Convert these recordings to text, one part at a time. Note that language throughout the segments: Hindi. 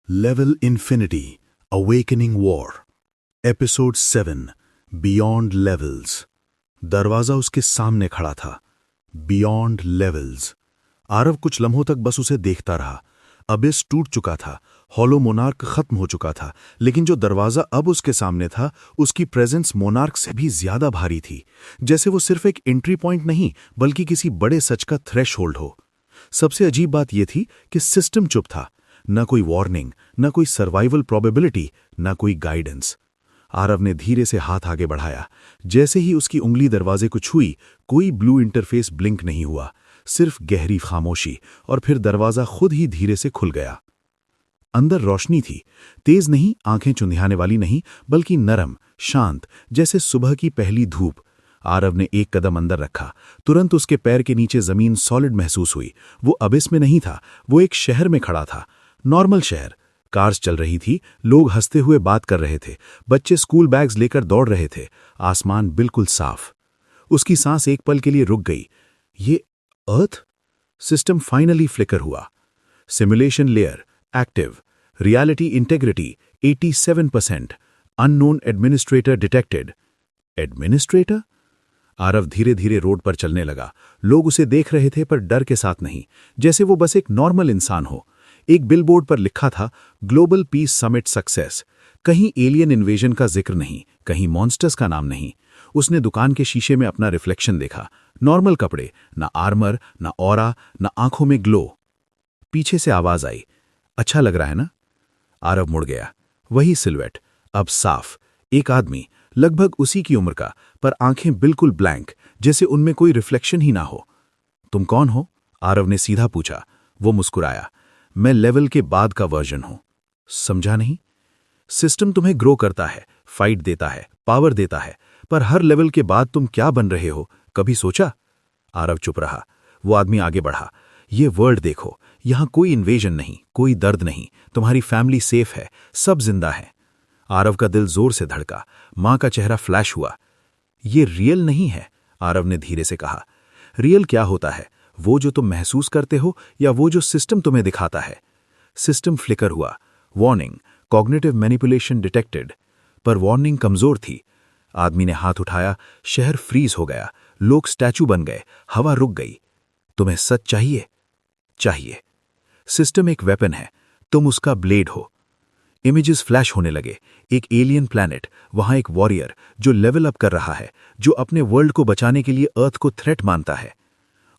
Level Infinity Awakening War episode 7 beyond levels. दरवाजा उसके सामने खड़ा था। Beyond levels. आरव कुछ लम्हों तक बस उसे देखता रहा। अबिस टूट चुका था, हॉलो मोनार्क खत्म हो चुका था, लेकिन जो दरवाजा अब उसके सामने था उसकी प्रेजेंस मोनार्क से भी ज्यादा भारी थी। जैसे वो सिर्फ एक एंट्री पॉइंट नहीं बल्कि किसी बड़े सच का थ्रेशहोल्ड हो। सबसे अजीब बात यह थी कि सिस्टम चुप था। न कोई वार्निंग, न कोई सर्वाइवल प्रोबेबिलिटी, न कोई गाइडेंस। आरव ने धीरे से हाथ आगे बढ़ाया। जैसे ही उसकी उंगली दरवाजे को छुई, कोई ब्लू इंटरफेस ब्लिंक नहीं हुआ, सिर्फ गहरी खामोशी, और फिर दरवाजा खुद ही धीरे से खुल गया। अंदर रोशनी थी, तेज नहीं, आंखें चुंधियाने वाली नहीं, बल्कि नरम, शांत, जैसे सुबह की पहली धूप। आरव ने एक कदम अंदर रखा। तुरंत उसके पैर के नीचे जमीन सॉलिड महसूस हुई। वो अबिस में नहीं था, वो एक शहर में खड़ा था। नॉर्मल शहर। कार्स चल रही थी, लोग हंसते हुए बात कर रहे थे, बच्चे स्कूल बैग्स लेकर दौड़ रहे थे, आसमान बिल्कुल साफ। उसकी सांस एक पल के लिए रुक गई। ये अर्थ? सिस्टम फाइनली फ्लिकर हुआ। Simulation layer active, reality integrity 87%, unknown administrator detected. Administrator? Aarav धीरे धीरे रोड पर चलने लगा। लोग उसे देख रहे थे पर डर के साथ नहीं, जैसे वो बस एक नॉर्मल इंसान हो। एक बिलबोर्ड पर लिखा था ग्लोबल पीस समिट सक्सेस। कहीं एलियन इन्वेजन का जिक्र नहीं, कहीं मॉन्स्टर्स का नाम नहीं। उसने दुकान के शीशे में अपना रिफ्लेक्शन देखा। नॉर्मल कपड़े, ना आर्मर, ना ऑरा, ना आंखों में ग्लो। पीछे से आवाज आई, अच्छा लग रहा है ना? आरव मुड़ गया। वही सिलवेट, अब साफ। एक आदमी, लगभग उसी की उम्र का, पर आंखें बिल्कुल ब्लैंक, जैसे उनमें कोई रिफ्लेक्शन ही ना हो। तुम कौन हो? आरव ने सीधा पूछा। वो मुस्कुराया। मैं लेवल के बाद का वर्जन हूं। समझा नहीं? सिस्टम तुम्हें ग्रो करता है, फाइट देता है, पावर देता है, पर हर लेवल के बाद तुम क्या बन रहे हो, कभी सोचा? आरव चुप रहा। वो आदमी आगे बढ़ा। ये वर्ल्ड देखो, यहां कोई इन्वेजन नहीं, कोई दर्द नहीं, तुम्हारी फैमिली सेफ है, सब जिंदा है। आरव का दिल जोर से धड़का। मां का चेहरा फ्लैश हुआ। ये रियल नहीं है, आरव ने धीरे से कहा। रियल क्या होता है? वो जो तुम महसूस करते हो या वो जो सिस्टम तुम्हें दिखाता है? सिस्टम फ्लिकर हुआ। Warning, cognitive manipulation detected. पर वार्निंग कमजोर थी। आदमी ने हाथ उठाया। शहर फ्रीज हो गया। लोग स्टैचू बन गए। हवा रुक गई। तुम्हें सच चाहिए? चाहिए। सिस्टम एक वेपन है, तुम उसका ब्लेड हो। इमेजेस फ्लैश होने लगे। एक एलियन प्लैनेट, वहां एक वॉरियर जो लेवल अप कर रहा है, जो अपने वर्ल्ड को बचाने के लिए अर्थ को थ्रेट मानता है।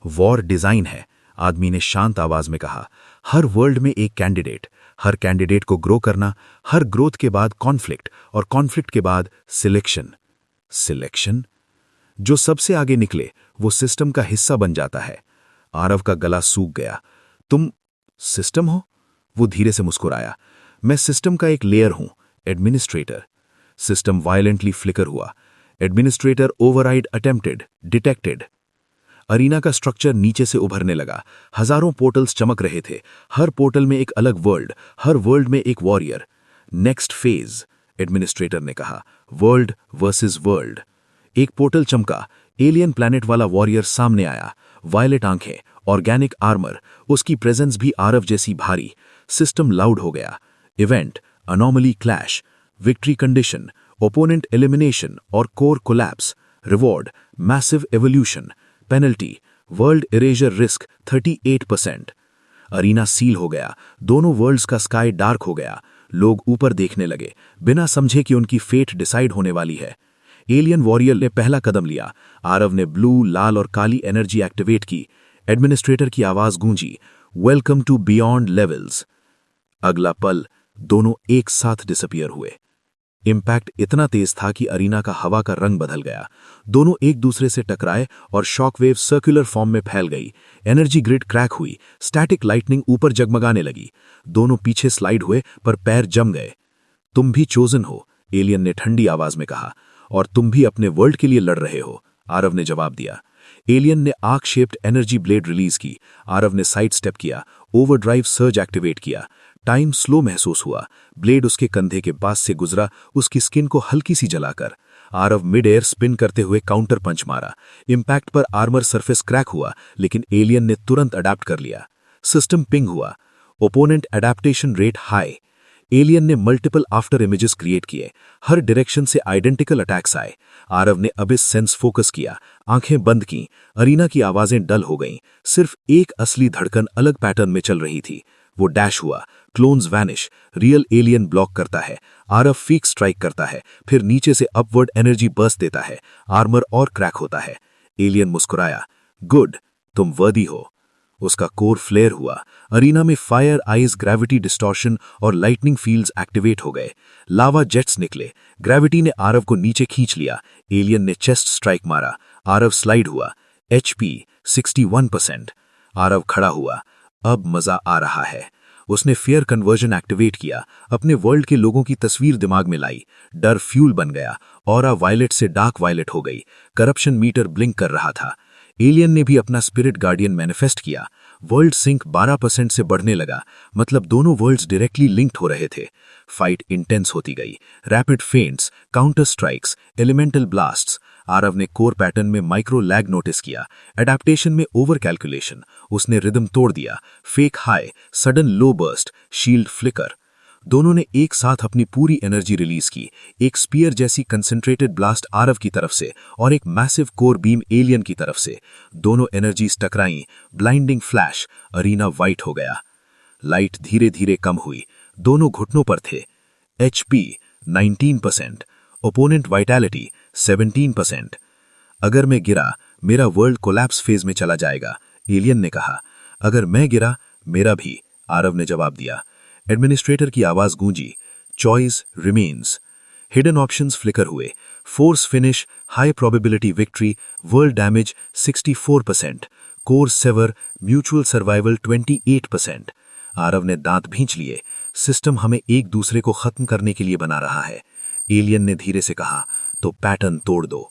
वॉर डिजाइन है, आदमी ने शांत आवाज में कहा। हर वर्ल्ड में एक कैंडिडेट, हर कैंडिडेट को ग्रो करना, हर ग्रोथ के बाद कॉन्फ्लिक्ट, और कॉन्फ्लिक्ट के बाद सिलेक्शन। सिलेक्शन? जो सबसे आगे निकले वो सिस्टम का हिस्सा बन जाता है। आरव का गला सूख गया। तुम सिस्टम हो? वो धीरे से मुस्कुराया। मैं सिस्टम का एक लेयर हूं, एडमिनिस्ट्रेटर। सिस्टम वायलेंटली फ्लिकर हुआ। Administrator override attempted, detected. Arena का स्ट्रक्चर नीचे से उभरने लगा। हजारों पोर्टल्स चमक रहे थे। हर पोर्टल में एक अलग वर्ल्ड, हर वर्ल्ड में एक वॉरियर। नेक्स्ट फेज, एडमिनिस्ट्रेटर ने कहा। World versus world. एक पोर्टल चमका। एलियन प्लैनेट वाला वॉरियर सामने आया। वायलेट आंखें, ऑर्गेनिक आर्मर, उसकी प्रेजेंस भी आरव जैसी भारी। सिस्टम लाउड हो गया। Event, anomaly clash, victory condition, opponent elimination और core collapse. Reward, massive evolution. Penalty, world erasure risk 38%। Arena seal हो गया। दोनों वर्ल्ड्स का स्काई डार्क हो गया। लोग ऊपर देखने लगे, बिना समझे कि उनकी फेट डिसाइड होने वाली है। एलियन वॉरियर ने पहला कदम लिया। आरव ने ब्लू, लाल और काली एनर्जी एक्टिवेट की। एडमिनिस्ट्रेटर की आवाज गूंजी, वेलकम टू बियॉन्ड लेवल्स। अगला पल दोनों एक साथ डिसअपियर हुए। इम्पैक्ट इतना तेज था कि अरीना का हवा का रंग बदल गया। दोनों एक दूसरे से टकराए और शॉकवेव सर्कुलर फॉर्म में फैल गई। एनर्जी ग्रिड क्रैक हुई। स्टैटिक लाइटनिंग ऊपर जगमगाने लगी। दोनों पीछे स्लाइड हुए पर पैर जम गए। तुम भी चोजन हो, एलियन ने ठंडी आवाज में कहा, और तुम भी अपने वर्ल्ड के लिए लड़ रहे हो, आरव ने जवाब दिया। एलियन ने arc shaped energy blade release की। आरव ने साइड स्टेप किया, ओवरड्राइव सर्ज एक्टिवेट किया। टाइम स्लो महसूस हुआ। ब्लेड उसके कंधे के पास से गुजरा, उसकी स्किन को हल्की सी जलाकर। आरव मिड एयर स्पिन करते हुए काउंटर पंच मारा। इम्पैक्ट पर आर्मर सरफेस क्रैक हुआ, लेकिन एलियन ने तुरंत अडैप्ट कर लिया। सिस्टम पिंग हुआ। Opponent adaptation rate high. Alien ने मल्टीपल आफ्टर इमेजेस क्रिएट किए, हर डायरेक्शन से आइडेंटिकल अटैक्स आए। आरव ने अबिस सेंस फोकस किया, आंखें बंद की, अरीना की आवाजें डल हो गईं, सिर्फ एक असली धड़कन अलग पैटर्न में चल रही थी। वो डैश हुआ, clones vanish, real alien block करता है, आरव फीक स्ट्राइक करता है, फिर नीचे से अपवर्ड एनर्जी बर्स्ट देता है, आर्मर और क्रैक होता है। एलियन मुस्कुराया, गुड, तुम वर्दी हो। उसका कोर फ्लेयर हुआ, अरीना में फायर आइज, ग्रेविटी डिस्टॉर्शन और लाइटनिंग फील्ड्स एक्टिवेट हो गए। लावा जेट्स निकले, ग्रेविटी ने आरव को नीचे खींच लिया। एलियन ने चेस्ट स्ट्राइक मारा, आरव स्लाइड हुआ। HP 61%। आरव खड़ा हुआ, अब मजा आ रहा है। उसने फेयर कन्वर्जन एक्टिवेट किया, अपने वर्ल्ड के लोगों की तस्वीर दिमाग में लाई। डर फ्यूल बन गया, ऑरा वायलेट से डार्क वायलेट हो गई, करप्शन मीटर ब्लिंक कर रहा था। एलियन ने भी अपना स्पिरिट गार्डियन मैनिफेस्ट किया। वर्ल्ड सिंक 12% से बढ़ने लगा, मतलब दोनों वर्ल्ड्स डायरेक्टली लिंक्ड हो रहे थे। फाइट इंटेंस होती गई, rapid फेंट्स, counter strikes, elemental blasts. Aarav ने कोर पैटर्न में माइक्रो लैग नोटिस किया, एडेप्टेशन में ओवर कैलकुलेशन। उसने रिदम तोड़ दिया, फेक हाई, सडन लो बर्स्ट, शील्ड फ्लिकर। दोनों ने एक साथ अपनी पूरी एनर्जी रिलीज की, एक स्पीयर जैसी कंसंट्रेटेड ब्लास्ट आरव की तरफ से और एक मैसिव कोर बीम एलियन की तरफ से। दोनों एनर्जीज टकराईं, ब्लाइंडिंग फ्लैश, अरीना वाइट हो गया। लाइट धीरे धीरे कम हुई, दोनों घुटनों पर थे। HP 19%, opponent vitality 17%। अगर मैं गिरा, मेरा वर्ल्ड कोलैप्स फेज में चला जाएगा, एलियन ने कहा। अगर मैं गिरा, मेरा भी, आरव ने जवाब दिया। एडमिनिस्ट्रेटर की आवाज गूंजी, choice remains. Hidden options flicker हुए, force finish, high probability victory, world damage 64%, core saver, mutual survival 28%। Aarav ने दांत भींच लिए, सिस्टम हमें एक दूसरे को खत्म करने के लिए बना रहा है। एलियन ने धीरे से कहा, तो पैटर्न तोड़ दो।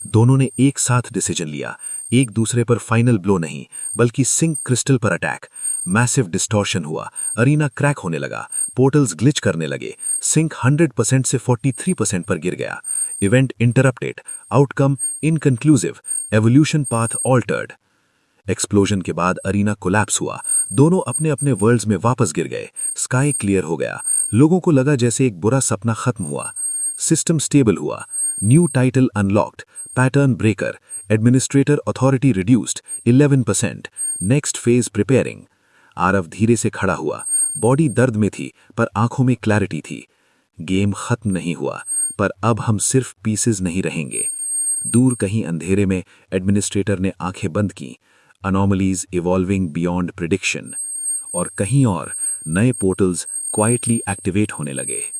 दोनों ने एक साथ डिसीजन लिया, एक दूसरे पर फाइनल ब्लो नहीं, बल्कि सिंक क्रिस्टल पर अटैक। मैसिव डिस्टॉर्शन हुआ, अरीना क्रैक होने लगा, पोर्टल्स ग्लिच करने लगे, सिंक 100% से 43% पर गिर गया। Event interrupted, outcome inconclusive, evolution path altered. Explosion के बाद अरीना कोलैप्स हुआ, दोनों अपने अपने वर्ल्ड्स में वापस गिर गए। स्काई क्लियर हो गया, लोगों को लगा जैसे एक बुरा सपना खत्म हुआ। सिस्टम स्टेबल हुआ, new title unlocked, pattern breaker, administrator authority reduced 11%, next phase preparing. Aarav धीरे से खड़ा हुआ, बॉडी दर्द में थी पर आंखों में क्लैरिटी थी। गेम खत्म नहीं हुआ, पर अब हम सिर्फ पीसेस नहीं रहेंगे। दूर कहीं अंधेरे में एडमिनिस्ट्रेटर ने आंखें बंद की, अनोमलीज इवॉल्विंग बियॉन्ड प्रिडिक्शन। और कहीं और नए पोर्टल्स क्वाइटली एक्टिवेट होने लगे।